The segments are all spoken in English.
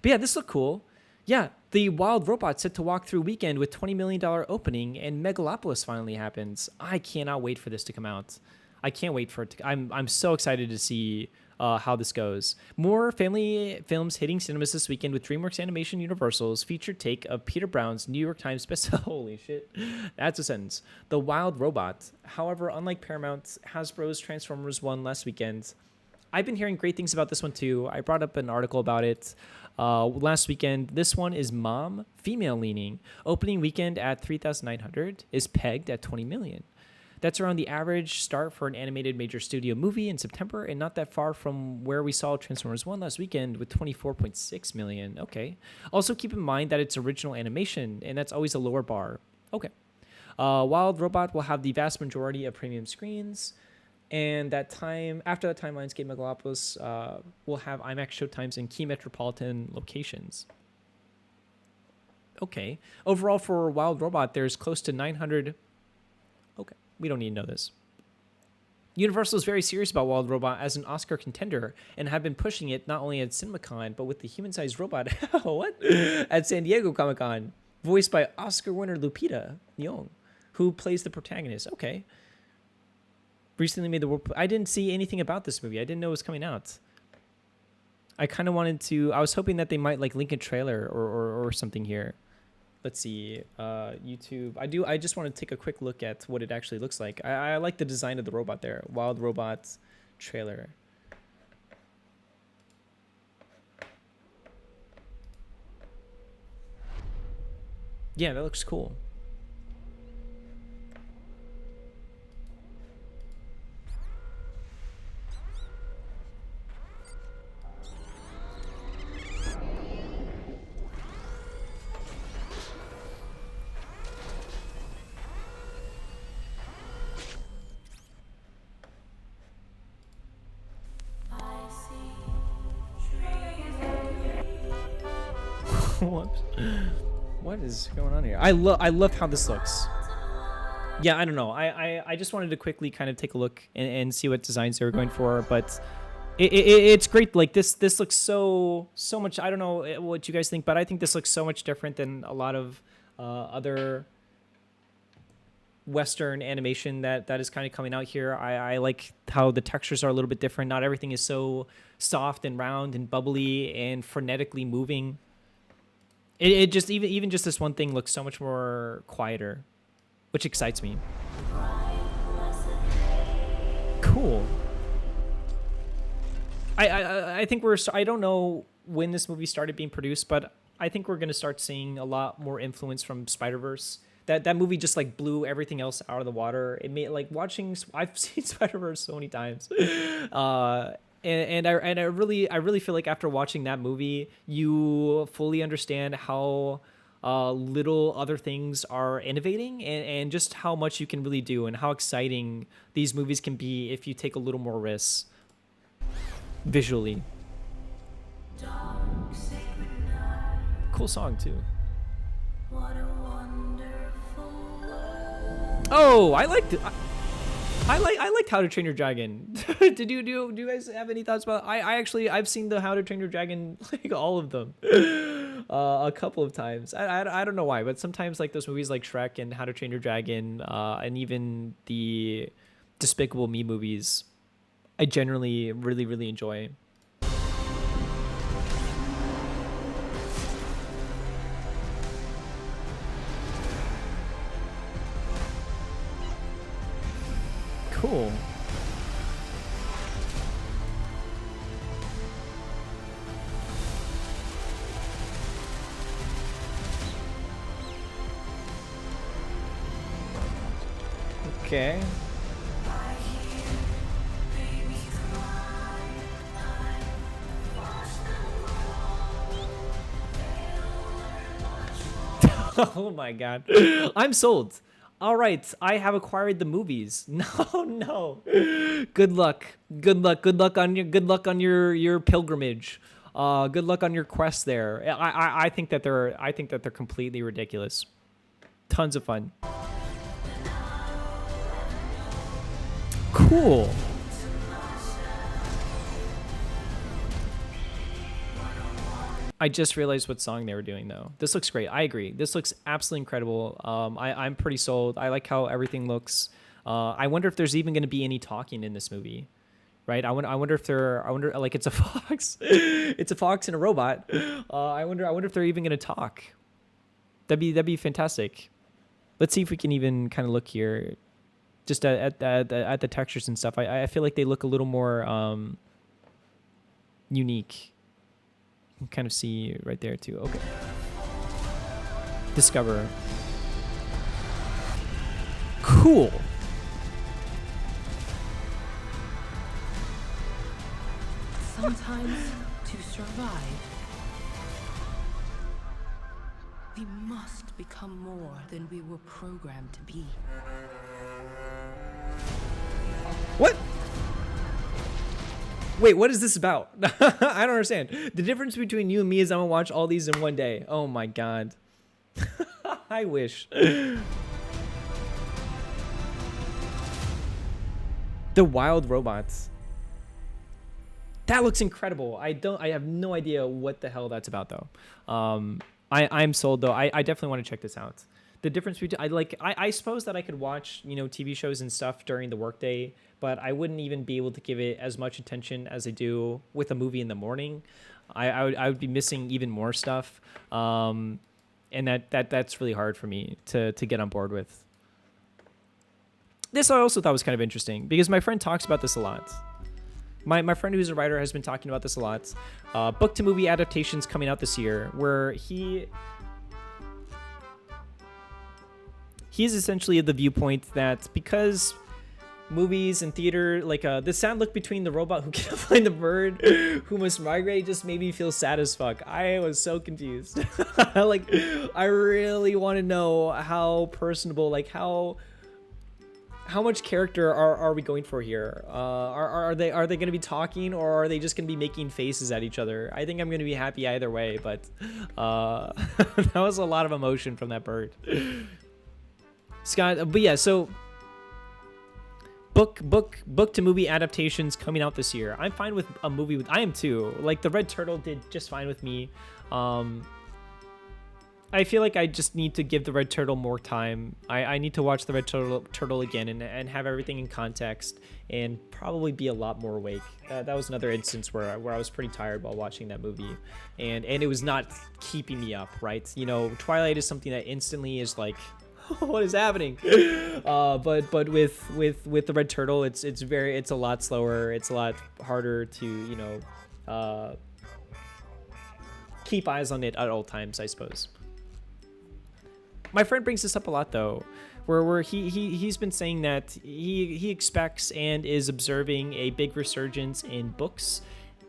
But yeah, this looked cool. Yeah, the Wild Robot set to walk through weekend with $20 million opening, and Megalopolis finally happens. I cannot wait for this to come out. I can't wait for it to. I'm so excited to see how this goes. More family films hitting cinemas this weekend with DreamWorks Animation Universal's featured take of Peter Brown's New York Times bestseller. Holy shit, that's a sentence. The Wild Robot. However, unlike Paramount, Hasbro's Transformers won last weekend. I've been hearing great things about this one too. I brought up an article about it last weekend. This one is mom, female leaning. Opening weekend at 3,900 is pegged at 20 million. That's around the average start for an animated major studio movie in September, and not that far from where we saw Transformers 1 last weekend with 24.6 million. Okay. Also keep in mind that it's original animation, and that's always a lower bar. Okay. Wild Robot will have the vast majority of premium screens. And that time, after that time, Lionsgate Megalopolis will have IMAX showtimes in key metropolitan locations. Okay. Overall, for Wild Robot, there's close to 900. Okay. We don't need to know this. Universal is very serious about Wild Robot as an Oscar contender and have been pushing it not only at CinemaCon, but with the human-sized robot what? At San Diego Comic-Con, voiced by Oscar winner Lupita Nyong'o, who plays the protagonist. Okay. Recently made the world. I didn't see anything about this movie. I didn't know it was coming out. I kind of wanted to. I was hoping that they might like link a trailer or something here. Let's see. YouTube. I just want to take a quick look at what it actually looks like. I like the design of the robot there. Wild Robot trailer. Yeah, that looks cool. Whoops. What is going on here? I love how this looks. Yeah, I don't know. I just wanted to quickly kind of take a look and see what designs they were going for, but it's great. Like this looks so much. I don't know what you guys think, but I think this looks so much different than a lot of other Western animation that is kind of coming out here. I like how the textures are a little bit different. Not everything is so soft and round and bubbly and frenetically moving. It just even just this one thing looks so much more quieter, which excites me. Cool. I think I don't know when this movie started being produced, but I think we're gonna start seeing a lot more influence from Spider-Verse. That movie just like blew everything else out of the water. It made like watching. I've seen Spider-Verse so many times. And I really feel like after watching that movie, you fully understand how little other things are innovating and just how much you can really do and how exciting these movies can be if you take a little more risks visually. Cool song too. Oh, I liked it. I liked How to Train Your Dragon. do you guys have any thoughts about it? I've seen the How to Train Your Dragon, like all of them, a couple of times. I don't know why, but sometimes like those movies like Shrek and How to Train Your Dragon, and even the Despicable Me movies, I generally really enjoy. Cool. Okay. Oh my god. I'm sold. All right, I have acquired the movies. No. Good luck on your pilgrimage. Good luck on your quest there. I think that they're completely ridiculous. Tons of fun. Cool. I just realized what song they were doing though. This looks great. I agree. This looks absolutely incredible. I'm pretty sold. I like how everything looks. I wonder if there's even going to be any talking in this movie, right? I wonder if they're. I wonder like it's a fox. It's a fox and a robot. I wonder if they're even going to talk. That'd be fantastic. Let's see if we can even kind of look here, just at the textures and stuff. I feel like they look a little more unique. You can kind of see right there too. Okay. Discover. Cool. Sometimes to survive, we must become more than we were programmed to be. What? Wait, what is this about? I don't understand. The difference between you and me is I'm gonna watch all these in one day. Oh my god. I wish. The wild robots. That looks incredible. I have no idea what the hell that's about though. I'm sold though. I definitely want to check this out. The difference between I suppose that I could watch, TV shows and stuff during the workday, but I wouldn't even be able to give it as much attention as I do with a movie in the morning. I would be missing even more stuff. And that's really hard for me to get on board with. This I also thought was kind of interesting because my friend talks about this a lot. My friend who's a writer has been talking about this a lot. Book to movie adaptations coming out this year, where he's essentially of the viewpoint that because movies and theater, like the sound look between the robot who can't find the bird who must migrate just made me feel sad as fuck. I was so confused. Like, I really want to know how personable, like how much character are we going for here? Are they going to be talking, or are they just going to be making faces at each other? I think I'm going to be happy either way, but that was a lot of emotion from that bird. Scott, but yeah, so book to movie adaptations coming out this year. I'm fine with a movie with. I am too. Like the Red Turtle did just fine with me. I feel like I just need to give the Red Turtle more time. I need to watch the Red Turtle again and have everything in context and probably be a lot more awake. That was another instance where I was pretty tired while watching that movie, and it was not keeping me up. Right? Twilight is something that instantly is like, what is happening? But with the Red Turtle, it's a lot slower. It's a lot harder to keep eyes on it at all times, I suppose. My friend brings this up a lot though, where he's been saying that he expects and is observing a big resurgence in books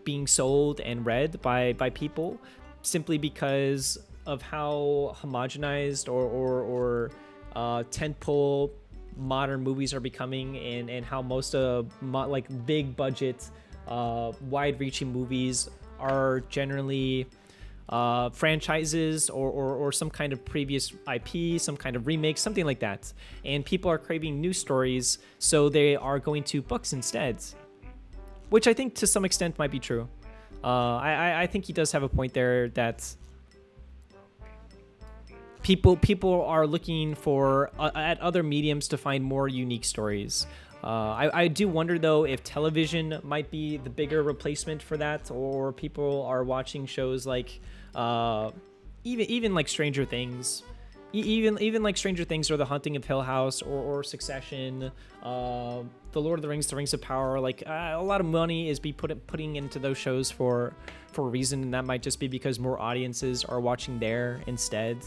being sold and read by people simply because of how homogenized or tentpole modern movies are becoming, and how most of big budget wide-reaching movies are generally franchises or some kind of previous IP, some kind of remake, something like that. And people are craving new stories, so they are going to books instead, which I think to some extent might be true. I think he does have a point there that people are looking for at other mediums to find more unique stories. I do wonder though if television might be the bigger replacement for that, or people are watching shows like even like Stranger Things, even like Stranger Things or The Haunting of Hill House or Succession, The Lord of the Rings of Power. Like a lot of money is putting into those shows for a reason, and that might just be because more audiences are watching there instead.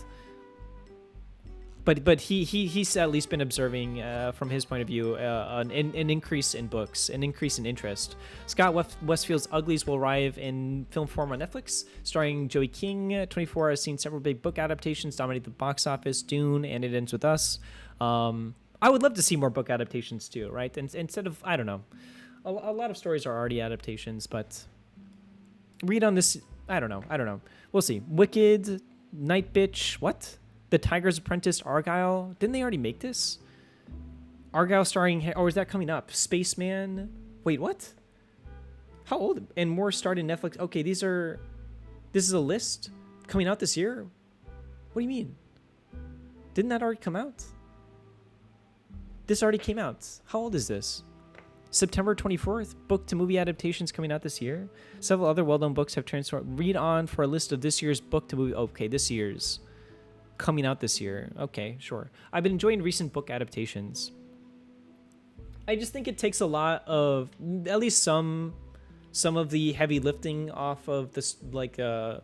But he's at least been observing from his point of view an increase in books, an increase in interest. Scott Westfield's Uglies will arrive in film form on Netflix, starring Joey King. 24 has seen several big book adaptations dominate the box office: Dune and It Ends With Us. I would love to see more book adaptations too, right? And instead of, I don't know, a lot of stories are already adaptations, but read on this, I don't know. We'll see. Wicked, Night Bitch, what? The Tiger's Apprentice, Argyle. Didn't they already make this? Argyle starring, or is that coming up? Spaceman. Wait, what? How old? And more starred in Netflix. Okay, these are This is a list coming out this year? What do you mean? Didn't that already come out? This already came out. How old is this? September 24th, book to movie adaptations coming out this year. Several other well-known books have transformed. Read on for a list of this year's book to movie. Okay, this year's coming out this year. Okay, sure. I've been enjoying recent book adaptations. I just think it takes a lot of, at least some of the heavy lifting off of this, like the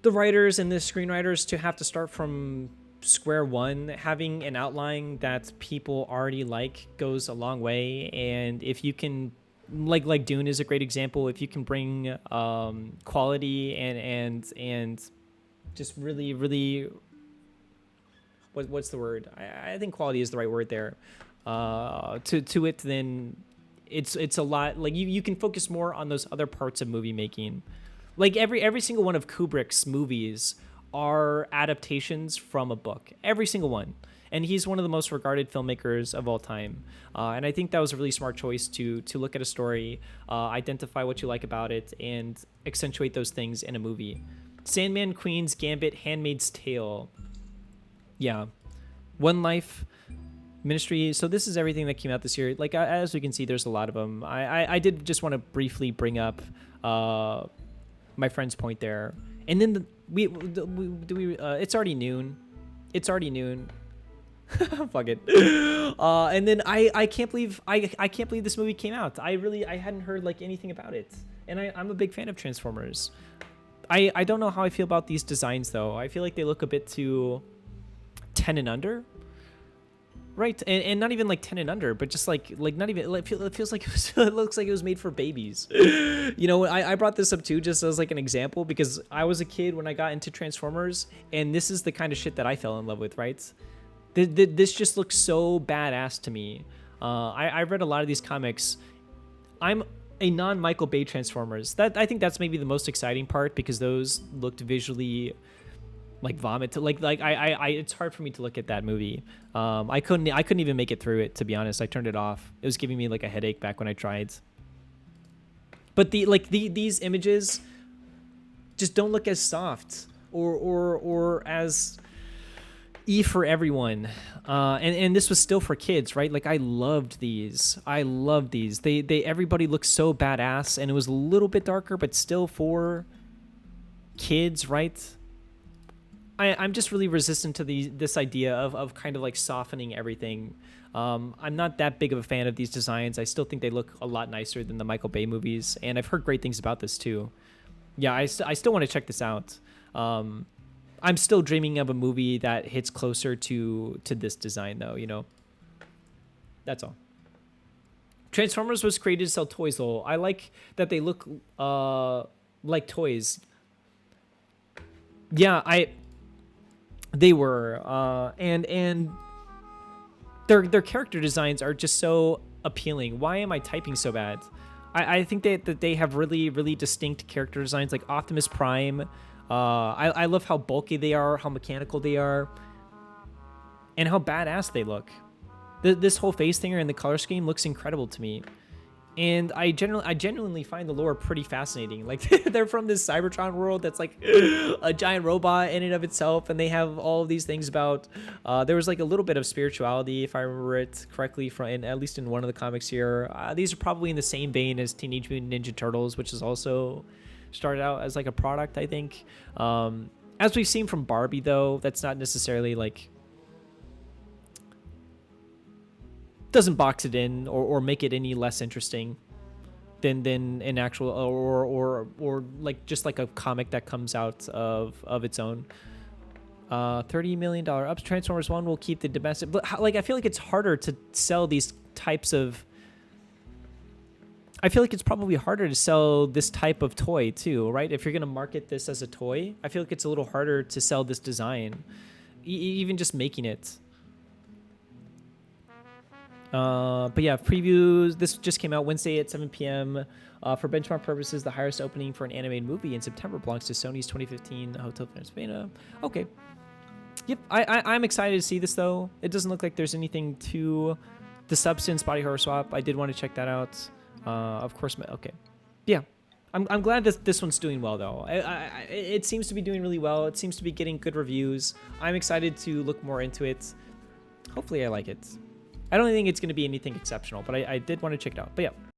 writers and the screenwriters to have to start from square one. Having an outline that people already like goes a long way, and if you can, like Dune is a great example, if you can bring quality and just really what's the word, I think quality is the right word there, to it, then it's a lot, like you can focus more on those other parts of movie making. Like every single one of Kubrick's movies are adaptations from a book, every single one, and he's one of the most regarded filmmakers of all time, and I think that was a really smart choice to look at a story, identify what you like about it, and accentuate those things in a movie. Sandman, Queen's Gambit, Handmaid's Tale, yeah, One Life, Ministry. So this is everything that came out this year. Like, as we can see, there's a lot of them. I did just want to briefly bring up my friend's point there. And then it's already noon. It's already noon. Fuck it. And then I can't believe I can't believe this movie came out. I hadn't heard like anything about it. And I'm a big fan of Transformers. I don't know how I feel about these designs though. I feel like they look a bit too 10 and under. Right, and not even like 10 and under, but just like not even, it feels like it looks like it was made for babies. You know, I brought this up too just as like an example, because I was a kid when I got into Transformers, and this is the kind of shit that I fell in love with, right? This just looks so badass to me. I read a lot of these comics. I'm a non-Michael Bay Transformers. I think that's maybe the most exciting part, because those looked visually like vomit. I it's hard for me to look at that movie. I couldn't even make it through it, to be honest. I turned it off. It was giving me like a headache back when I tried. But these images just don't look as soft or as for everyone. And this was still for kids, right? Like I loved these. They everybody looked so badass, and it was a little bit darker, but still for kids, right? I'm just really resistant to this idea of kind of like softening everything. I'm not that big of a fan of these designs. I still think they look a lot nicer than the Michael Bay movies, and I've heard great things about this too. Yeah, I still want to check this out. I'm still dreaming of a movie that hits closer to this design though, you know. That's all. Transformers was created to sell toys though. I like that they look like toys. Yeah, they were, and their character designs are just so appealing. Why am I typing so bad? I think that they have really distinct character designs, like Optimus Prime. I love how bulky they are, how mechanical they are, and how badass they look. This whole face thing and the color scheme looks incredible to me. And I genuinely find the lore pretty fascinating. Like they're from this Cybertron world that's like a giant robot in and of itself, and they have all of these things about. There was like a little bit of spirituality, if I remember it correctly, at least in one of the comics here. These are probably in the same vein as Teenage Mutant Ninja Turtles, which is also started out as like a product, I think. As we've seen from Barbie, though, that's not necessarily like. Doesn't box it in or make it any less interesting than an actual or like just like a comic that comes out of its own. $30 million ups. Transformers 1 will keep the domestic, but like I feel like it's harder to sell these types of. I feel like it's probably harder to sell this type of toy too, right? If you're gonna market this as a toy, I feel like it's a little harder to sell this design, even just making it. But yeah, previews. This just came out Wednesday at 7 p.m. For benchmark purposes, the highest opening for an animated movie in September belongs to Sony's 2015 Hotel Transylvania. Okay. Yep, I'm excited to see this though. It doesn't look like there's anything to the substance body horror swap. I did want to check that out. Of course. Okay. Yeah. I'm glad this one's doing well though. It seems to be doing really well. It seems to be getting good reviews. I'm excited to look more into it. Hopefully I like it. I don't think it's going to be anything exceptional, but I did want to check it out. But yeah.